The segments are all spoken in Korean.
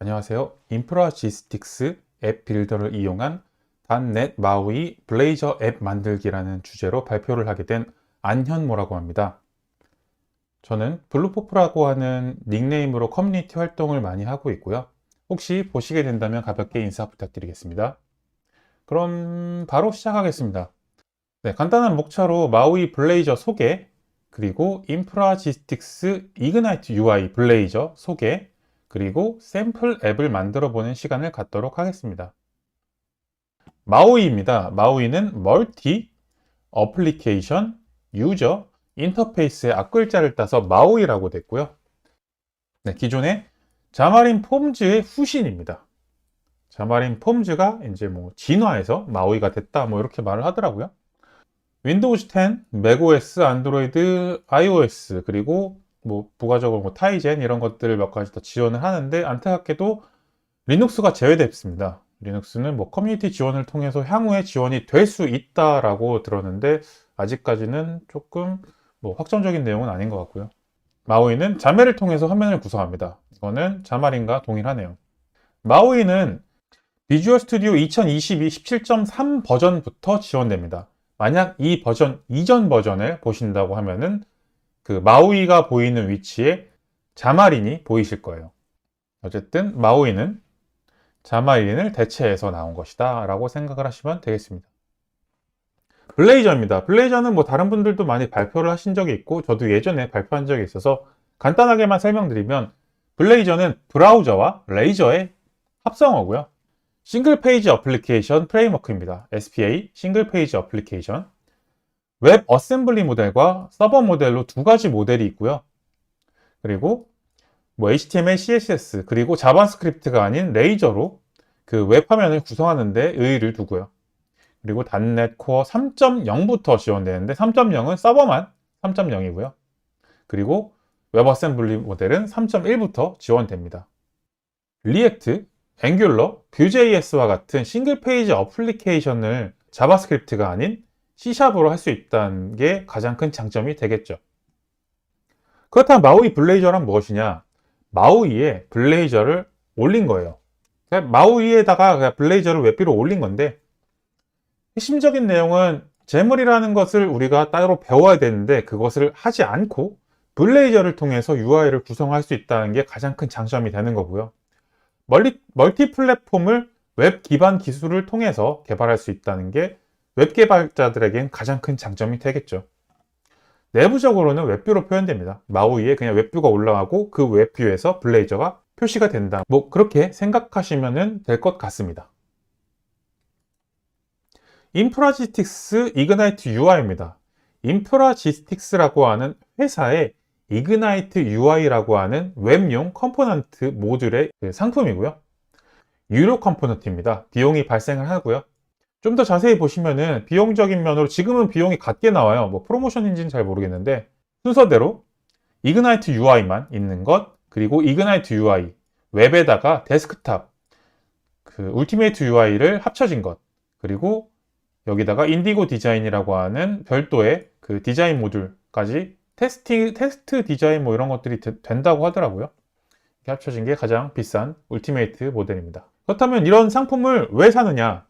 안녕하세요. 인프라지스틱스 앱 빌더를 이용한 .NET 마우이 블레이저 앱 만들기라는 주제로 발표를 하게 된 안현모라고 합니다. 저는 블루포프라고 하는 닉네임으로 커뮤니티 활동을 많이 하고 있고요. 혹시 보시게 된다면 가볍게 인사 부탁드리겠습니다. 그럼 바로 시작하겠습니다. 네, 간단한 목차로 마우이 블레이저 소개, 그리고 인프라지스틱스 이그나이트 UI 블레이저 소개, 그리고 샘플 앱을 만들어 보는 시간을 갖도록 하겠습니다. 마우이입니다. 마우이는 멀티, 어플리케이션, 유저, 인터페이스의 앞글자를 따서 마우이라고 됐고요. 네, 기존의 자마린 폼즈의 후신입니다. 자마린 폼즈가 이제 진화해서 마우이가 됐다 이렇게 말을 하더라고요. 윈도우 10, 맥OS, 안드로이드, iOS, 그리고 부가적으로 타이젠 이런 것들을 몇 가지 더 지원을 하는데, 안타깝게도 리눅스가 제외됐습니다. 리눅스는 커뮤니티 지원을 통해서 향후에 지원이 될 수 있다라고 들었는데, 아직까지는 조금 확정적인 내용은 아닌 것 같고요. 마우이는 자매를 통해서 화면을 구성합니다. 이거는 자마린과 동일하네요. 마우이는 비주얼 스튜디오 2022 17.3 버전부터 지원됩니다. 만약 이 버전 이전 버전을 보신다고 하면은 그 마우이가 보이는 위치에 자마린이 보이실 거예요. 어쨌든 마우이는 자마린을 대체해서 나온 것이다 라고 생각을 하시면 되겠습니다. 블레이저입니다. 블레이저는 다른 분들도 많이 발표를 하신 적이 있고, 저도 예전에 발표한 적이 있어서 간단하게만 설명드리면, 블레이저는 브라우저와 레이저의 합성어고요. 싱글 페이지 어플리케이션 프레임워크입니다. SPA, 싱글 페이지 어플리케이션. 웹 어셈블리 모델과 서버 모델로 두 가지 모델이 있고요. 그리고 HTML, CSS, 그리고 자바스크립트가 아닌 레이저로 그 웹 화면을 구성하는 데 의의를 두고요. 그리고 .NET 코어 3.0부터 지원되는데, 3.0은 서버만 3.0이고요. 그리고 웹 어셈블리 모델은 3.1부터 지원됩니다. 리액트, 앵귤러, Vue.js와 같은 싱글 페이지 어플리케이션을 자바스크립트가 아닌 C샵으로 할 수 있다는 게 가장 큰 장점이 되겠죠. 그렇다면 마우이 블레이저란 무엇이냐? 마우이에 블레이저를 올린 거예요. 마우이에다가 블레이저를 웹비로 올린 건데, 핵심적인 내용은 제물이라는 것을 우리가 따로 배워야 되는데, 그것을 하지 않고 블레이저를 통해서 UI를 구성할 수 있다는 게 가장 큰 장점이 되는 거고요. 멀티 플랫폼을 웹 기반 기술을 통해서 개발할 수 있다는 게 웹 개발자들에겐 가장 큰 장점이 되겠죠. 내부적으로는 웹뷰로 표현됩니다. 마우이에 그냥 웹뷰가 올라가고 그 웹뷰에서 블레이저가 표시가 된다. 그렇게 생각하시면 될 것 같습니다. 인프라지스틱스 이그나이트 UI입니다. 인프라지스틱스라고 하는 회사의 이그나이트 UI라고 하는 웹용 컴포넌트 모듈의 상품이고요. 유료 컴포넌트입니다. 비용이 발생을 하고요. 좀 더 자세히 보시면은 비용적인 면으로 지금은 비용이 같게 나와요. 프로모션인지는 잘 모르겠는데, 순서대로 이그나이트 UI만 있는 것, 그리고 이그나이트 UI 웹에다가 데스크탑 울티메이트 UI를 합쳐진 것, 그리고 여기다가 인디고 디자인이라고 하는 별도의 그 디자인 모듈까지 테스트 디자인 이런 것들이 된다고 하더라고요. 이렇게 합쳐진 게 가장 비싼 울티메이트 모델입니다. 그렇다면 이런 상품을 왜 사느냐?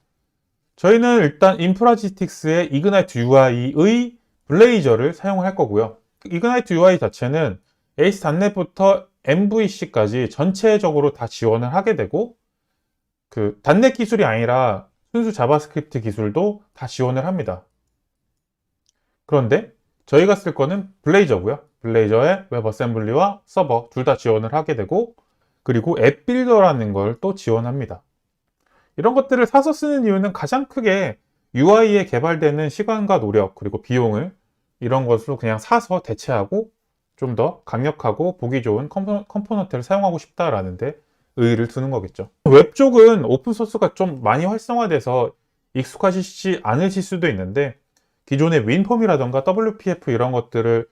저희는 일단 인프라지스틱스의 이그나이트 UI의 블레이저를 사용할 거고요. 이그나이트 UI 자체는 ACE.NET부터 MVC까지 전체적으로 다 지원을 하게 되고, 그 .NET 기술이 아니라 순수 자바스크립트 기술도 다 지원을 합니다. 그런데 저희가 쓸 거는 블레이저고요. 블레이저의 웹 어셈블리와 서버 둘 다 지원을 하게 되고, 그리고 앱 빌더라는 걸 또 지원합니다. 이런 것들을 사서 쓰는 이유는 가장 크게 UI에 개발되는 시간과 노력, 그리고 비용을 이런 것으로 그냥 사서 대체하고 좀 더 강력하고 보기 좋은 컴포넌트를 사용하고 싶다라는 데 의의를 두는 거겠죠. 웹 쪽은 오픈소스가 좀 많이 활성화돼서 익숙하시지 않으실 수도 있는데, 기존의 윈폼이라던가 WPF 이런 것들을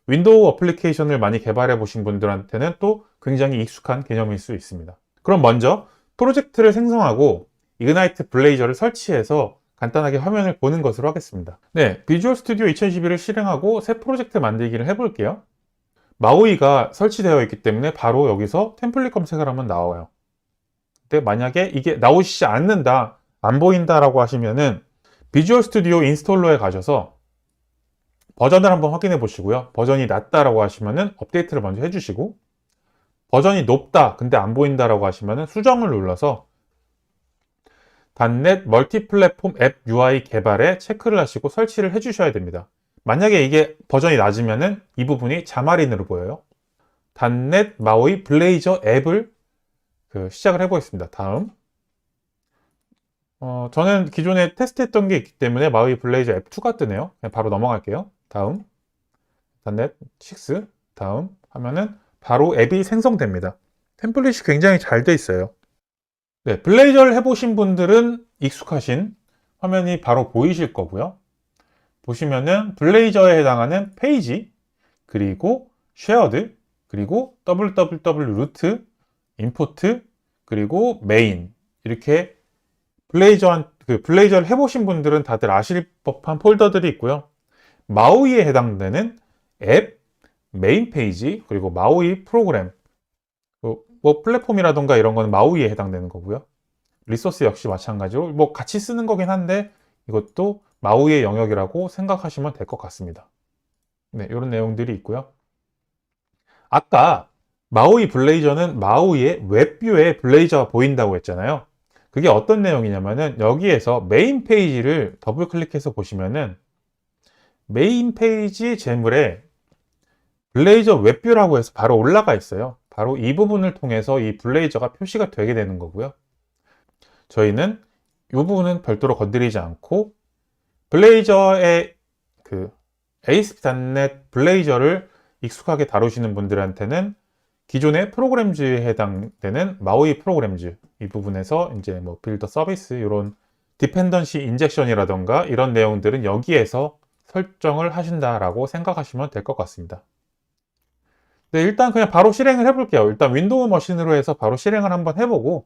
윈도우 어플리케이션을 많이 개발해 보신 분들한테는 또 굉장히 익숙한 개념일 수 있습니다. 그럼 먼저 프로젝트를 생성하고 이그나이트 블레이저를 설치해서 간단하게 화면을 보는 것으로 하겠습니다. 네, 비주얼 스튜디오 2021을 실행하고 새 프로젝트 만들기를 해볼게요. 마우이가 설치되어 있기 때문에 바로 여기서 템플릿 검색을 하면 나와요. 때 만약에 이게 나오시지 않는다, 안 보인다라고 하시면은 비주얼 스튜디오 인스톨러에 가셔서 버전을 한번 확인해 보시고요. 버전이 낮다라고 하시면은 업데이트를 먼저 해주시고, 버전이 높다 근데 안 보인다라고 하시면은 수정을 눌러서 .NET 멀티플랫폼 앱 UI 개발에 체크를 하시고 설치를 해주셔야 됩니다. 만약에 이게 버전이 낮으면은 이 부분이 자마린으로 보여요. .NET 마우이 블레이저 앱을 시작을 해보겠습니다. 다음, 저는 기존에 테스트했던 게 있기 때문에 마우이 블레이저 앱 2가 뜨네요. 그냥 바로 넘어갈게요. 다음, .NET 6, 다음 하면은 바로 앱이 생성됩니다. 템플릿이 굉장히 잘 돼 있어요. 네, 블레이저를 해보신 분들은 익숙하신 화면이 바로 보이실 거고요. 보시면은 블레이저에 해당하는 페이지, 그리고 쉐어드, 그리고 www 루트, 임포트, 그리고 메인, 이렇게 블레이저를 해보신 분들은 다들 아실 법한 폴더들이 있고요. 마우이에 해당되는 앱, 메인 페이지, 그리고 마우이 프로그램, 뭐 플랫폼이라던가 이런 거는 마우이에 해당되는 거고요. 리소스 역시 마찬가지로 뭐 같이 쓰는 거긴 한데 이것도 마우이의 영역이라고 생각하시면 될 것 같습니다. 네, 이런 내용들이 있고요. 아까 마우이 블레이저는 마우이의 웹뷰에 블레이저가 보인다고 했잖아요. 그게 어떤 내용이냐면은 여기에서 메인 페이지를 더블 클릭해서 보시면은 메인 페이지 제물에 블레이저 웹뷰라고 해서 바로 올라가 있어요. 바로 이 부분을 통해서 이 블레이저가 표시가 되게 되는 거고요. 저희는 이 부분은 별도로 건드리지 않고 블레이저의 ASP.NET 블레이저를 익숙하게 다루시는 분들한테는 기존의 프로그램즈에 해당되는 마우이 프로그램즈 이 부분에서 이제 뭐 빌더 서비스 이런 디펜던시 인젝션이라던가 이런 내용들은 여기에서 설정을 하신다라고 생각하시면 될 것 같습니다. 네, 일단 그냥 바로 실행을 해볼게요. 일단 윈도우 머신으로 해서 바로 실행을 한번 해보고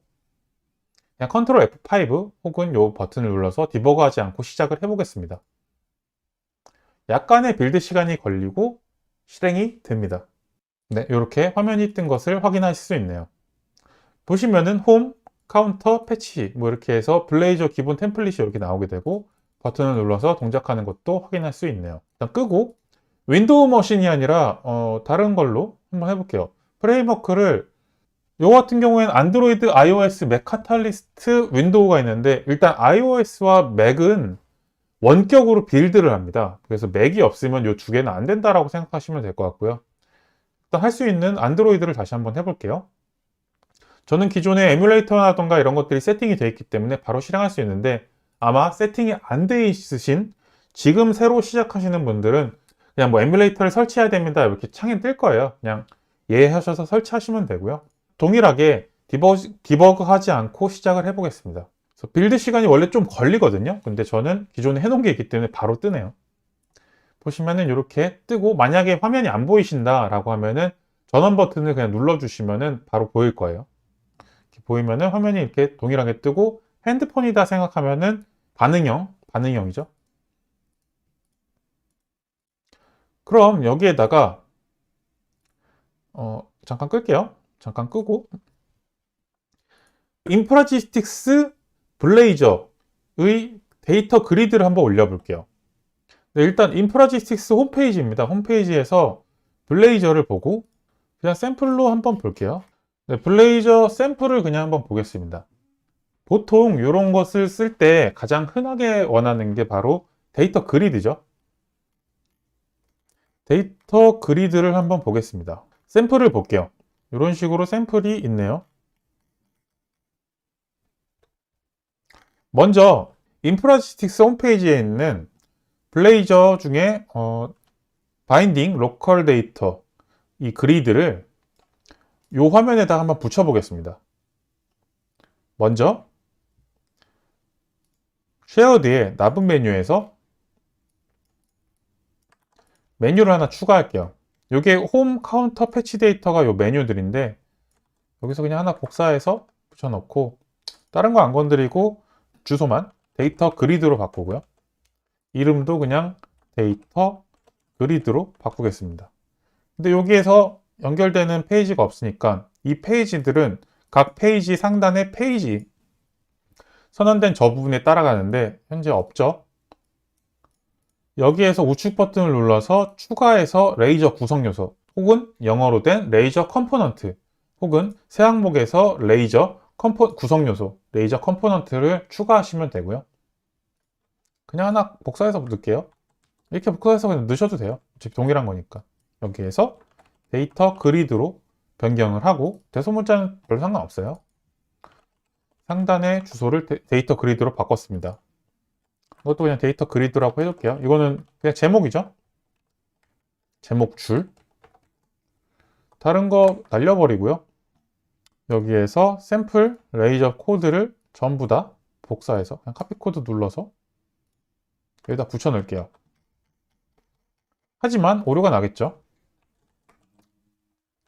그냥 컨트롤 F5 혹은 이 버튼을 눌러서 디버그하지 않고 시작을 해보겠습니다. 약간의 빌드 시간이 걸리고 실행이 됩니다. 네, 이렇게 화면이 뜬 것을 확인하실 수 있네요. 보시면은 홈, 카운터, 패치 뭐 이렇게 해서 블레이저 기본 템플릿이 이렇게 나오게 되고 버튼을 눌러서 동작하는 것도 확인할 수 있네요. 일단 끄고 윈도우 머신이 아니라 다른 걸로 한번 해볼게요. 프레임워크를 요 같은 경우에는 안드로이드, iOS, 맥 카탈리스트, 윈도우가 있는데 일단 iOS와 맥은 원격으로 빌드를 합니다. 그래서 맥이 없으면 요 두 개는 안 된다라고 생각하시면 될 것 같고요. 일단 할 수 있는 안드로이드를 다시 한번 해볼게요. 저는 기존에 에뮬레이터라던가 이런 것들이 세팅이 되어 있기 때문에 바로 실행할 수 있는데 아마 세팅이 안 돼 있으신 지금 새로 시작하시는 분들은 그냥 뭐 에뮬레이터를 설치해야 됩니다 이렇게 창이 뜰 거예요. 그냥 예하셔서 설치하시면 되고요. 동일하게 디버그 하지 않고 시작을 해보겠습니다. 그래서 빌드 시간이 원래 좀 걸리거든요. 근데 저는 기존에 해놓은 게 있기 때문에 바로 뜨네요. 보시면은 이렇게 뜨고 만약에 화면이 안 보이신다 라고 하면은 전원 버튼을 그냥 눌러주시면은 바로 보일 거예요. 이렇게 보이면은 화면이 이렇게 동일하게 뜨고 핸드폰이다 생각하면은 반응형이죠. 그럼 여기에다가 잠깐 끌게요. 잠깐 끄고 인프라지스틱스 블레이저의 데이터 그리드를 한번 올려볼게요. 네, 일단 인프라지스틱스 홈페이지입니다. 홈페이지에서 블레이저를 보고 그냥 샘플로 한번 볼게요. 네, 블레이저 샘플을 그냥 한번 보겠습니다. 보통 이런 것을 쓸 때 가장 흔하게 원하는 게 바로 데이터 그리드죠. 데이터 그리드를 한번 보겠습니다. 샘플을 볼게요. 이런 식으로 샘플이 있네요. 먼저 인프라지스틱스 홈페이지에 있는 블레이저 중에 바인딩 로컬 데이터 이 그리드를 이 화면에다 한번 붙여 보겠습니다. 먼저 쉐어드의 나분 메뉴에서 메뉴를 하나 추가할게요. 이게 홈, 카운터, 패치 데이터가 이 메뉴들인데 여기서 그냥 하나 복사해서 붙여넣고 다른 거 안 건드리고 주소만 데이터 그리드로 바꾸고요. 이름도 그냥 데이터 그리드로 바꾸겠습니다. 근데 여기에서 연결되는 페이지가 없으니까 이 페이지들은 각 페이지 상단의 페이지 선언된 저 부분에 따라가는데 현재 없죠. 여기에서 우측 버튼을 눌러서 추가해서 레이저 구성 요소 혹은 영어로 된 레이저 컴포넌트 혹은 새 항목에서 레이저 구성 요소, 레이저 컴포넌트를 추가하시면 되고요. 그냥 하나 복사해서 넣을게요. 이렇게 복사해서 그냥 넣으셔도 돼요. 어차피 동일한 거니까. 여기에서 데이터 그리드로 변경을 하고 대소문자는 별 상관없어요. 상단의 주소를 데이터 그리드로 바꿨습니다. 이것도 그냥 데이터 그리드라고 해둘게요. 이거는 그냥 제목이죠. 제목 줄. 다른 거 날려버리고요. 여기에서 샘플 레이저 코드를 전부 다 복사해서 그냥 카피 코드 눌러서 여기다 붙여 넣을게요. 하지만 오류가 나겠죠.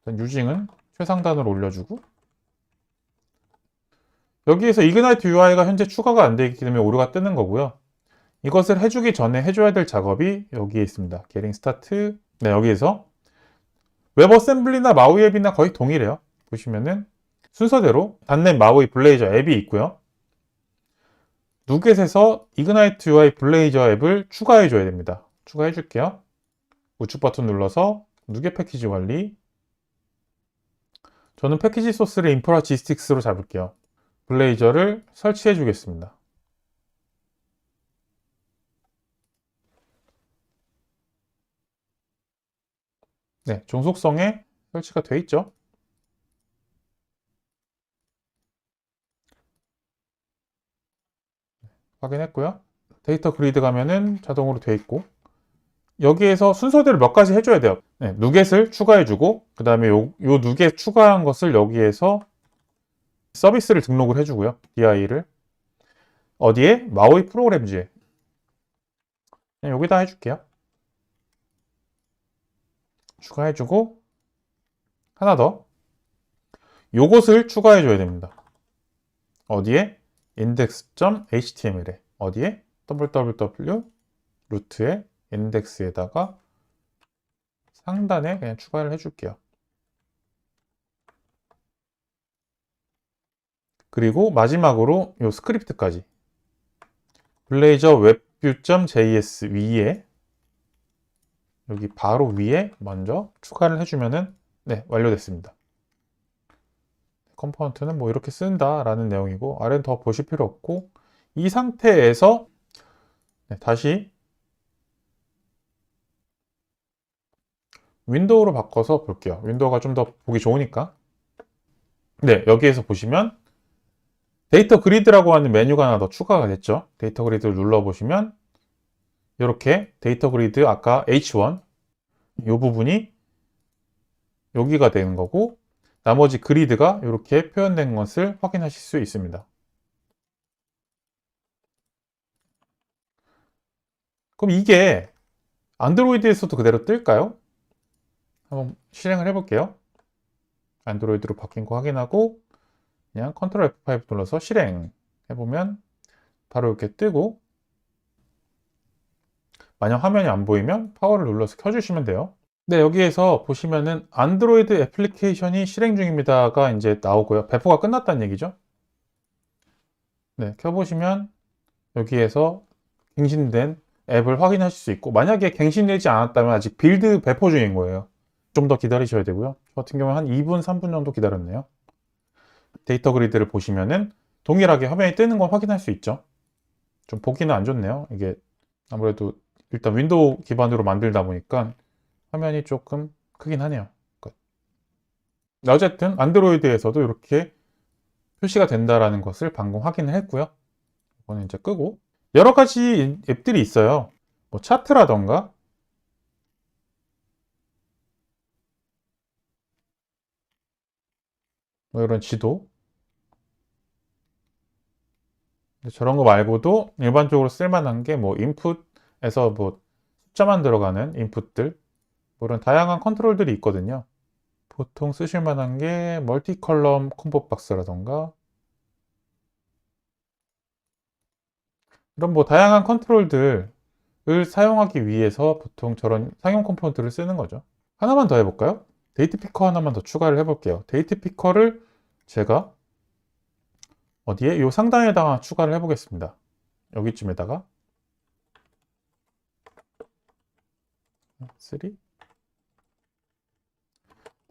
일단 유징은 최상단으로 올려주고 여기에서 이그나이트 UI가 현재 추가가 안 되어 있기 때문에 오류가 뜨는 거고요. 이것을 해주기 전에 해줘야 될 작업이 여기에 있습니다. Getting Start. 네, 여기에서 웹 어셈블리나 마우이 앱이나 거의 동일해요. 보시면은 순서대로 .NET 마우이 블레이저 앱이 있고요. 누겟에서 이그나이트 UI 블레이저 앱을 추가해 줘야 됩니다. 추가해 줄게요. 우측 버튼 눌러서 누겟 패키지 관리. 저는 패키지 소스를 인프라 지스틱스로 잡을게요. 블레이저를 설치해 주겠습니다. 네, 종속성에 설치가 돼 있죠. 확인했고요. 데이터 그리드 가면은 자동으로 돼 있고 여기에서 순서대로 몇 가지 해줘야 돼요. 네, 누겟을 추가해주고 그 다음에 요 누겟 추가한 것을 여기에서 서비스를 등록을 해주고요. DI를 어디에? 마우이 프로그램즈에 여기다 해줄게요. 추가해주고 하나 더 요것을 추가해줘야 됩니다. 어디에? index.html에 어디에? www 루트의 인덱스에다가 상단에 그냥 추가를 해줄게요. 그리고 마지막으로 이 스크립트까지 블레이저 웹뷰.js 위에 여기 바로 위에 먼저 추가를 해주면은 네, 완료됐습니다. 컴포넌트는 뭐 이렇게 쓴다 라는 내용이고 아래는 더 보실 필요 없고 이 상태에서 네, 다시 윈도우로 바꿔서 볼게요. 윈도우가 좀 더 보기 좋으니까. 네, 여기에서 보시면 데이터 그리드라고 하는 메뉴가 하나 더 추가가 됐죠. 데이터 그리드를 눌러보시면 이렇게 데이터 그리드 아까 H1 이 부분이 여기가 되는 거고 나머지 그리드가 이렇게 표현된 것을 확인하실 수 있습니다. 그럼 이게 안드로이드에서도 그대로 뜰까요? 한번 실행을 해볼게요. 안드로이드로 바뀐 거 확인하고 그냥 컨트롤 F5 눌러서 실행 해보면 바로 이렇게 뜨고 만약 화면이 안 보이면 파워를 눌러서 켜주시면 돼요. 네, 여기에서 보시면은 안드로이드 애플리케이션이 실행 중입니다가 이제 나오고요. 배포가 끝났다는 얘기죠. 네, 켜보시면 여기에서 갱신된 앱을 확인하실 수 있고 만약에 갱신되지 않았다면 아직 빌드 배포 중인 거예요. 좀 더 기다리셔야 되고요. 저 같은 경우는 한 2분, 3분 정도 기다렸네요. 데이터 그리드를 보시면은 동일하게 화면이 뜨는 걸 확인할 수 있죠. 좀 보기는 안 좋네요. 이게 아무래도 일단 윈도우 기반으로 만들다 보니까 화면이 조금 크긴 하네요. 어쨌든 안드로이드에서도 이렇게 표시가 된다라는 것을 방금 확인을 했고요. 이거는 이제 끄고 여러 가지 앱들이 있어요. 뭐 차트라던가 뭐 이런 지도 저런 거 말고도 일반적으로 쓸만한 게 뭐 인풋에서 뭐 숫자만 들어가는 인풋들 뭐 이런 다양한 컨트롤들이 있거든요. 보통 쓰실 만한 게 멀티 컬럼 콤보 박스라던가 이런 뭐 다양한 컨트롤들을 사용하기 위해서 보통 저런 상용 컴포넌트를 쓰는 거죠. 하나만 더 해볼까요? 데이트 피커 하나만 더 추가를 해볼게요. 데이트 피커를 제가 어디에? 요 상단에다가 추가를 해보겠습니다. 여기쯤에다가 3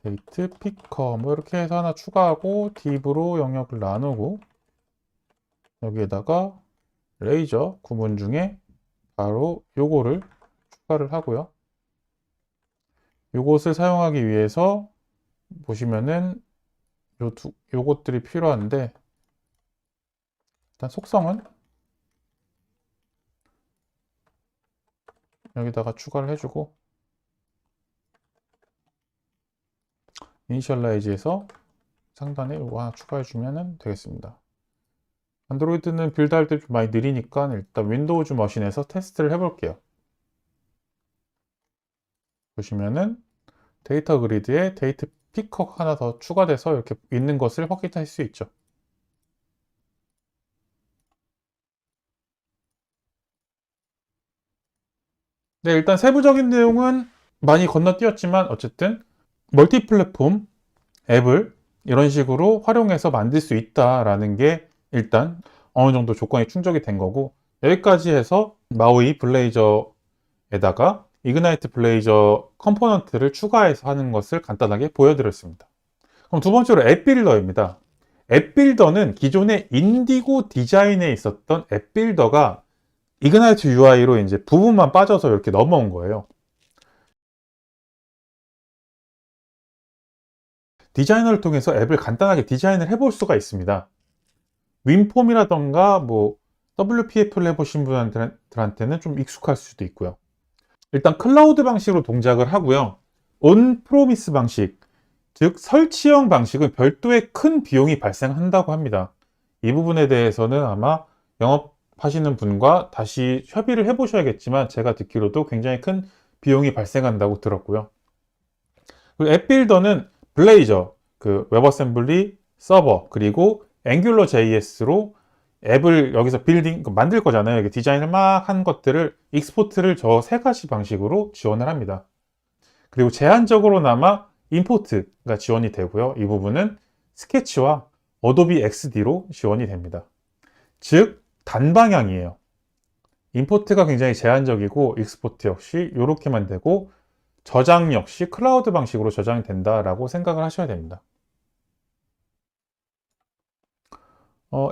데이트 피커 뭐 이렇게 해서 하나 추가하고 div로 영역을 나누고 여기에다가 레이저 구문 중에 바로 요거를 추가를 하고요. 요것을 사용하기 위해서 보시면은 요것들이 필요한데 일단 속성은 여기다가 추가를 해주고 이니셜라이즈에서 상단에 요거 하나 추가해주면 되겠습니다. 안드로이드는 빌드할 때 좀 많이 느리니까 일단 윈도우즈 머신에서 테스트를 해볼게요. 보시면은 데이터 그리드에 데이트 피커 하나 더 추가돼서 이렇게 있는 것을 확인할 수 있죠. 네, 일단 세부적인 내용은 많이 건너뛰었지만 어쨌든 멀티 플랫폼 앱을 이런 식으로 활용해서 만들 수 있다라는 게 일단 어느 정도 조건이 충족이 된 거고 여기까지 해서 마우이 블레이저에다가 이그나이트 블레이저 컴포넌트를 추가해서 하는 것을 간단하게 보여드렸습니다. 그럼 두 번째로 앱 빌더입니다. 앱 빌더는 기존의 인디고 디자인에 있었던 앱 빌더가 이그나이트 UI로 이제 부분만 빠져서 이렇게 넘어온 거예요. 디자이너를 통해서 앱을 간단하게 디자인을 해볼 수가 있습니다. 윈폼이라던가 뭐 WPF를 해보신 분들한테는 좀 익숙할 수도 있고요. 일단 클라우드 방식으로 동작을 하고요. 온 프로미스 방식, 즉 설치형 방식은 별도의 큰 비용이 발생한다고 합니다. 이 부분에 대해서는 아마 영업하시는 분과 다시 협의를 해보셔야겠지만 제가 듣기로도 굉장히 큰 비용이 발생한다고 들었고요. 그리고 앱 빌더는 블레이저, 그 웹어셈블리, 서버, 그리고 앵귤러 JS로 앱을 여기서 만들 거잖아요. 이게 디자인을 막 한 것들을 익스포트를 저 세 가지 방식으로 지원을 합니다. 그리고 제한적으로나마 임포트가 지원이 되고요. 이 부분은 스케치와 어도비 XD로 지원이 됩니다. 즉 단방향이에요. 임포트가 굉장히 제한적이고 익스포트 역시 이렇게만 되고 저장 역시 클라우드 방식으로 저장이 된다라고 생각을 하셔야 됩니다.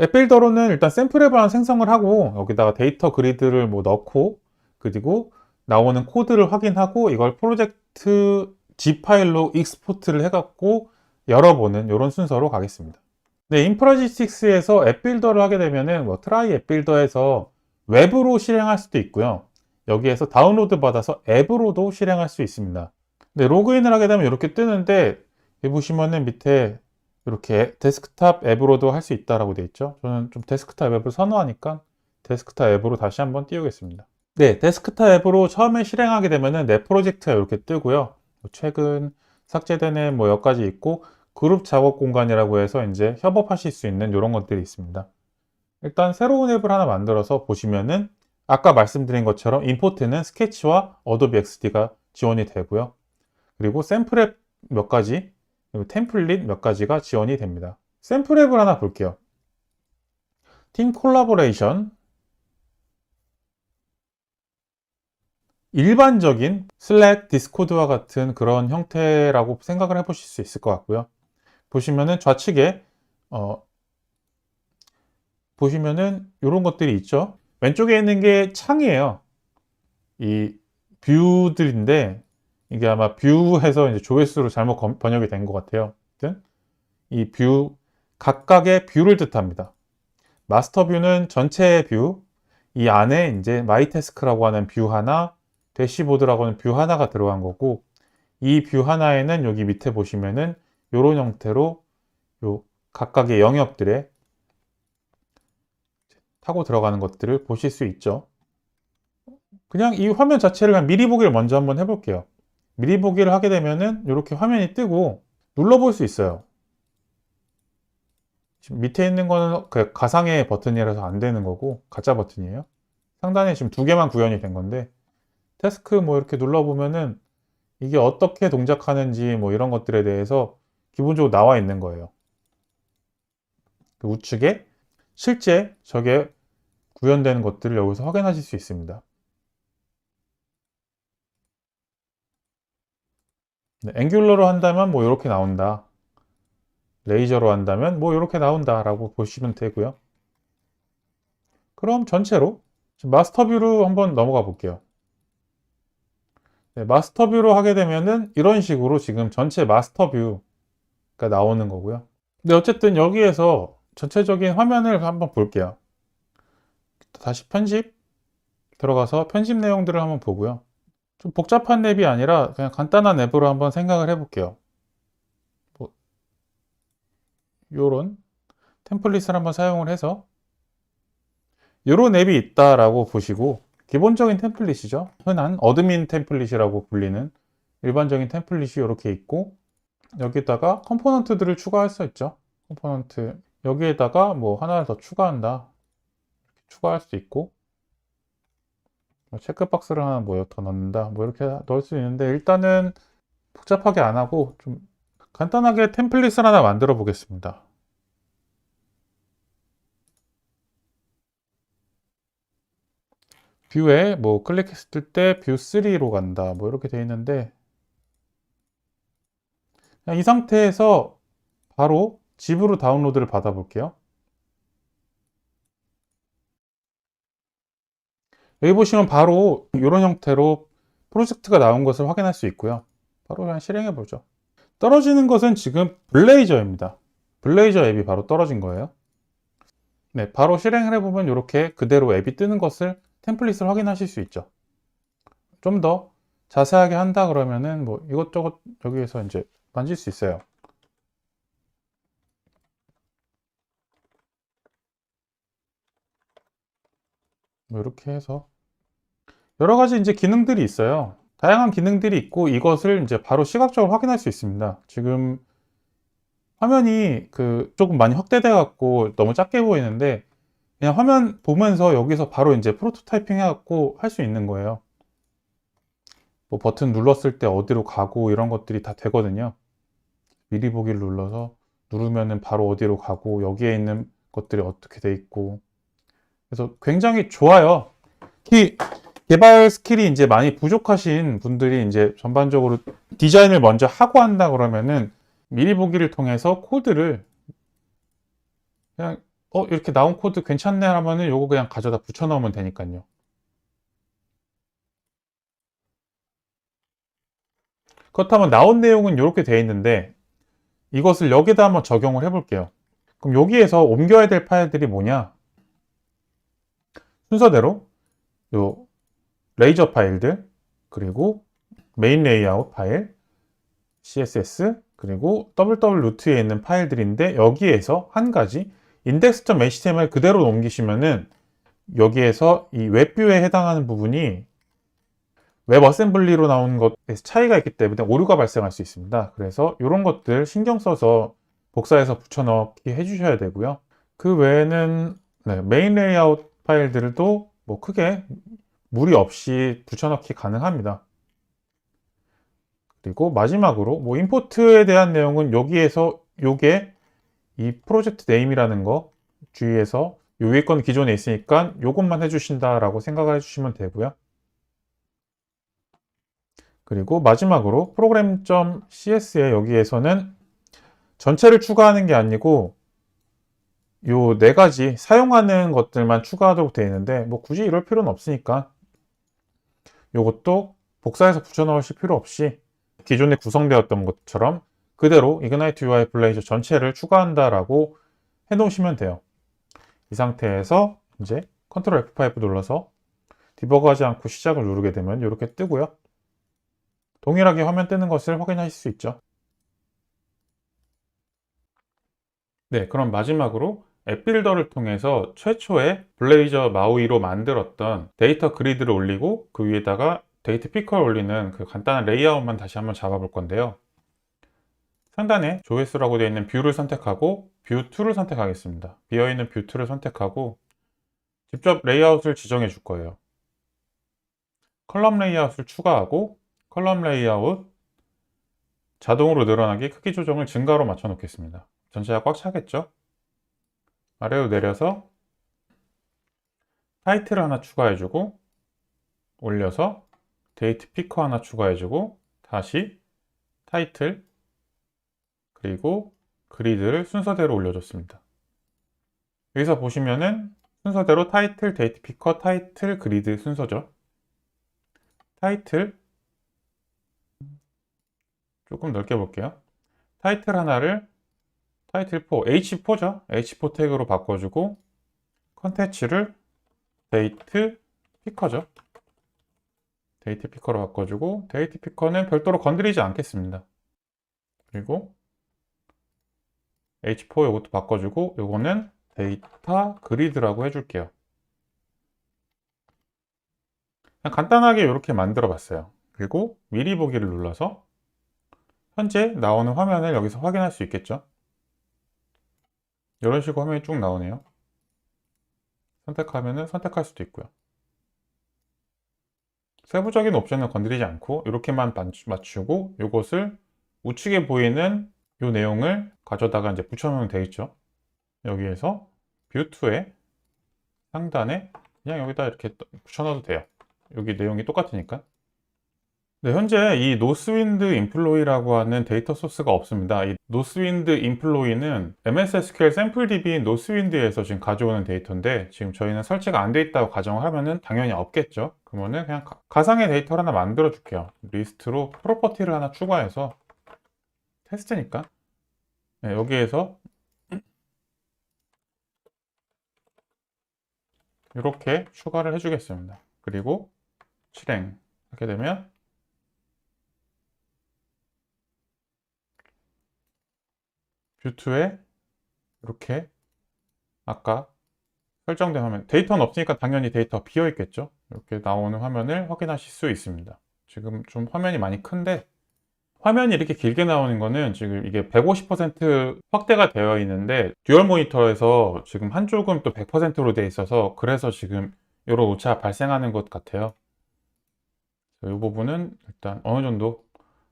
앱빌더로는 일단 샘플 앱을 하나 생성을 하고 여기다가 데이터 그리드를 뭐 넣고 그리고 나오는 코드를 확인하고 이걸 프로젝트 G 파일로 익스포트를 해갖고 열어보는 이런 순서로 가겠습니다. 네, 인프라지스틱스에서 앱빌더를 하게 되면은 뭐 트라이 앱빌더에서 웹으로 실행할 수도 있고요. 여기에서 다운로드 받아서 앱으로도 실행할 수 있습니다. 네, 로그인을 하게 되면 이렇게 뜨는데 여기 보시면은 밑에 이렇게 데스크탑 앱으로도 할 수 있다라고 되어 있죠. 저는 좀 데스크탑 앱을 선호하니까 데스크탑 앱으로 다시 한번 띄우겠습니다. 네, 데스크탑 앱으로 처음에 실행하게 되면은 내 프로젝트가 이렇게 뜨고요. 최근 삭제된 앱 뭐 몇 가지 있고 그룹 작업 공간이라고 해서 이제 협업하실 수 있는 이런 것들이 있습니다. 일단 새로운 앱을 하나 만들어서 보시면은 아까 말씀드린 것처럼 임포트는 스케치와 어도비 XD가 지원이 되고요. 그리고 샘플 앱 몇 가지, 그리고 템플릿 몇 가지가 지원이 됩니다. 샘플 앱을 하나 볼게요. 팀 콜라보레이션, 일반적인 슬랙, 디스코드와 같은 그런 형태라고 생각을 해보실 수 있을 것 같고요. 보시면은 좌측에 보시면은 이런 것들이 있죠. 왼쪽에 있는 게 창이에요. 이 뷰들인데 이게 아마 뷰해서 이제 조회수로 잘못 번역이 된 것 같아요. 이 뷰, 각각의 뷰를 뜻합니다. 마스터 뷰는 전체의 뷰, 이 안에 이제 마이 태스크라고 하는 뷰 하나, 대시보드라고 하는 뷰 하나가 들어간 거고, 이 뷰 하나에는 여기 밑에 보시면은 이런 형태로 요 각각의 영역들에 타고 들어가는 것들을 보실 수 있죠. 그냥 이 화면 자체를 그냥 미리 보기를 먼저 한번 해볼게요. 미리 보기를 하게 되면은 이렇게 화면이 뜨고 눌러볼 수 있어요. 지금 밑에 있는 거는 그 가상의 버튼이라서 안 되는 거고 가짜 버튼이에요. 상단에 지금 두 개만 구현이 된 건데 태스크 뭐 이렇게 눌러보면은 이게 어떻게 동작하는지 뭐 이런 것들에 대해서 기본적으로 나와 있는 거예요. 그 우측에 실제 저게 구현되는 것들을 여기서 확인하실 수 있습니다. 네, 앵귤러로 한다면 뭐 이렇게 나온다. 레이저로 한다면 뭐 이렇게 나온다 라고 보시면 되고요. 그럼 전체로 마스터 뷰로 한번 넘어가 볼게요. 네, 마스터 뷰로 하게 되면은 이런 식으로 지금 전체 마스터 뷰가 나오는 거고요. 근데 어쨌든 여기에서 전체적인 화면을 한번 볼게요. 다시 편집 들어가서 편집 내용들을 한번 보고요. 좀 복잡한 앱이 아니라 그냥 간단한 앱으로 한번 생각을 해볼게요. 뭐 요런 템플릿을 한번 사용을 해서 요런 앱이 있다라고 보시고, 기본적인 템플릿이죠. 흔한 어드민 템플릿이라고 불리는 일반적인 템플릿이 이렇게 있고, 여기다가 컴포넌트들을 추가할 수 있죠. 컴포넌트 여기에다가 뭐 하나를 더 추가한다, 추가할 수 있고, 뭐 체크박스를 하나 뭐 더 넣는다, 뭐 이렇게 넣을 수 있는데, 일단은 복잡하게 안 하고 좀 간단하게 템플릿을 하나 만들어 보겠습니다. 뷰에 뭐 클릭했을 때 뷰 3로 간다, 뭐 이렇게 되어 있는데, 그냥 이 상태에서 바로 집으로 다운로드를 받아 볼게요. 여기 보시면 바로 이런 형태로 프로젝트가 나온 것을 확인할 수 있고요. 바로 그냥 실행해 보죠. 떨어지는 것은 지금 블레이저입니다. 블레이저 앱이 바로 떨어진 거예요. 네, 바로 실행을 해보면 이렇게 그대로 앱이 뜨는 것을, 템플릿을 확인하실 수 있죠. 좀 더 자세하게 한다 그러면은 뭐 이것저것 여기에서 이제 만질 수 있어요. 뭐 이렇게 해서 여러 가지 이제 기능들이 있어요. 다양한 기능들이 있고, 이것을 이제 바로 시각적으로 확인할 수 있습니다. 지금 화면이 조금 많이 확대돼 갖고 너무 작게 보이는데, 그냥 화면 보면서 여기서 바로 이제 프로토타이핑 해 갖고 할 수 있는 거예요. 뭐 버튼 눌렀을 때 어디로 가고 이런 것들이 다 되거든요. 미리 보기를 눌러서 누르면은 바로 어디로 가고, 여기에 있는 것들이 어떻게 돼 있고, 그래서 굉장히 좋아요. 특히 개발 스킬이 이제 많이 부족하신 분들이 이제 전반적으로 디자인을 먼저 하고 한다 그러면은 미리 보기를 통해서 코드를 그냥 이렇게 나온 코드 괜찮네 하면은 요거 그냥 가져다 붙여 넣으면 되니까요. 그렇다면 나온 내용은 이렇게 돼 있는데, 이것을 여기다 한번 적용을 해 볼게요. 그럼 여기에서 옮겨야 될 파일들이 뭐냐? 순서대로 요 레이저 파일들, 그리고 메인 레이아웃 파일, CSS, 그리고 www 루트에 있는 파일들인데, 여기에서 한 가지 index.html 그대로 옮기시면은 여기에서 이 웹뷰에 해당하는 부분이 웹 어셈블리로 나온 것에서 차이가 있기 때문에 오류가 발생할 수 있습니다. 그래서 이런 것들 신경 써서 복사해서 붙여넣기 해주셔야 되고요. 그 외에는 메인 레이아웃 파일들도 뭐 크게 무리 없이 붙여넣기 가능합니다. 그리고 마지막으로 뭐 임포트에 대한 내용은 여기에서 요게 이 프로젝트 네임이라는 거 주의해서 요 위에 건 기존에 있으니까 요것만 해주신다라고 생각을 해주시면 되고요. 그리고 마지막으로 program.cs에 여기에서는 전체를 추가하는 게 아니고 요 네 가지 사용하는 것들만 추가하도록 되어 있는데, 뭐 굳이 이럴 필요는 없으니까 요것도 복사해서 붙여 넣으실 필요 없이 기존에 구성되었던 것처럼 그대로 Ignite UI 블레이저 전체를 추가한다라고 해 놓으시면 돼요. 이 상태에서 이제 Ctrl F5 눌러서 디버그하지 않고 시작을 누르게 되면 이렇게 뜨고요. 동일하게 화면 뜨는 것을 확인하실 수 있죠. 네, 그럼 마지막으로 앱 빌더를 통해서 최초의 블레이저 마우이로 만들었던 데이터 그리드를 올리고 그 위에다가 데이터 피커를 올리는 그 간단한 레이아웃만 다시 한번 잡아볼 건데요. 상단에 조회수라고 되어 있는 뷰를 선택하고 뷰 2를 선택하겠습니다. 비어있는 뷰 2를 선택하고 직접 레이아웃을 지정해 줄 거예요. 컬럼 레이아웃을 추가하고 컬럼 레이아웃 자동으로 늘어나기 크기 조정을 증가로 맞춰 놓겠습니다. 전체가 꽉 차겠죠? 아래로 내려서 타이틀 하나 추가해주고 올려서 데이트 피커 하나 추가해주고 다시 타이틀 그리고 그리드를 순서대로 올려줬습니다. 여기서 보시면은 순서대로 타이틀, 데이트 피커, 타이틀, 그리드 순서죠. 타이틀 조금 넓게 볼게요. 타이틀 하나를 타이틀 4, H4죠. H4 태그로 바꿔주고 컨텐츠를 데이트 피커죠. 데이트 피커로 바꿔주고 데이트 피커는 별도로 건드리지 않겠습니다. 그리고 H4 이것도 바꿔주고 요거는 데이터 그리드라고 해줄게요. 그냥 간단하게 이렇게 만들어 봤어요. 그리고 미리 보기를 눌러서 현재 나오는 화면을 여기서 확인할 수 있겠죠. 이런 식으로 화면이 쭉 나오네요. 선택하면 선택할 수도 있고요. 세부적인 옵션을 건드리지 않고 이렇게만 맞추고 이것을 우측에 보이는 이 내용을 가져다가 이제 붙여놓으면 되겠죠. 여기에서 뷰2의 상단에 그냥 여기다 이렇게 붙여놔도 돼요. 여기 내용이 똑같으니까. 네, 현재 이 노스윈드 인플로이라고 하는 데이터 소스가 없습니다. 이 노스윈드 인플로이는 MS SQL 샘플DB인 노스윈드에서 지금 가져오는 데이터인데 지금 저희는 설치가 안 돼 있다고 가정을 하면은 당연히 없겠죠. 그러면은 그냥 가상의 데이터를 하나 만들어 줄게요. 리스트로 프로퍼티를 하나 추가해서 테스트니까 네, 여기에서 이렇게 추가를 해주겠습니다. 그리고 실행하게 되면 뷰2에 이렇게 아까 설정된 화면, 데이터는 없으니까 당연히 데이터 비어 있겠죠. 이렇게 나오는 화면을 확인하실 수 있습니다. 지금 좀 화면이 많이 큰데 화면이 이렇게 길게 나오는 거는 지금 이게 150% 확대가 되어 있는데 듀얼 모니터에서 지금 한쪽은 또 100%로 되어 있어서 그래서 지금 이런 오차가 발생하는 것 같아요. 이 부분은 일단 어느 정도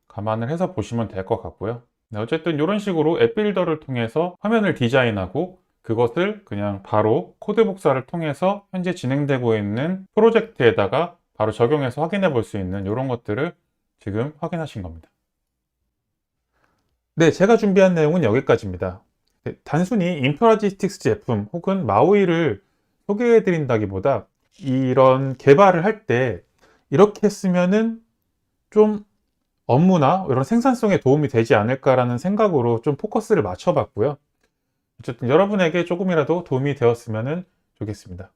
감안을 해서 보시면 될 것 같고요. 네, 어쨌든 이런 식으로 앱 빌더를 통해서 화면을 디자인하고 그것을 그냥 바로 코드 복사를 통해서 현재 진행되고 있는 프로젝트에다가 바로 적용해서 확인해 볼 수 있는 이런 것들을 지금 확인하신 겁니다. 네, 제가 준비한 내용은 여기까지입니다. 네, 단순히 인프라지스틱스 제품 혹은 마우이를 소개해 드린다기보다 이런 개발을 할 때 이렇게 쓰면은 좀 업무나 이런 생산성에 도움이 되지 않을까라는 생각으로 좀 포커스를 맞춰봤고요. 어쨌든 여러분에게 조금이라도 도움이 되었으면 좋겠습니다.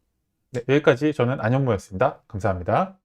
네, 여기까지 저는 안현무였습니다. 감사합니다.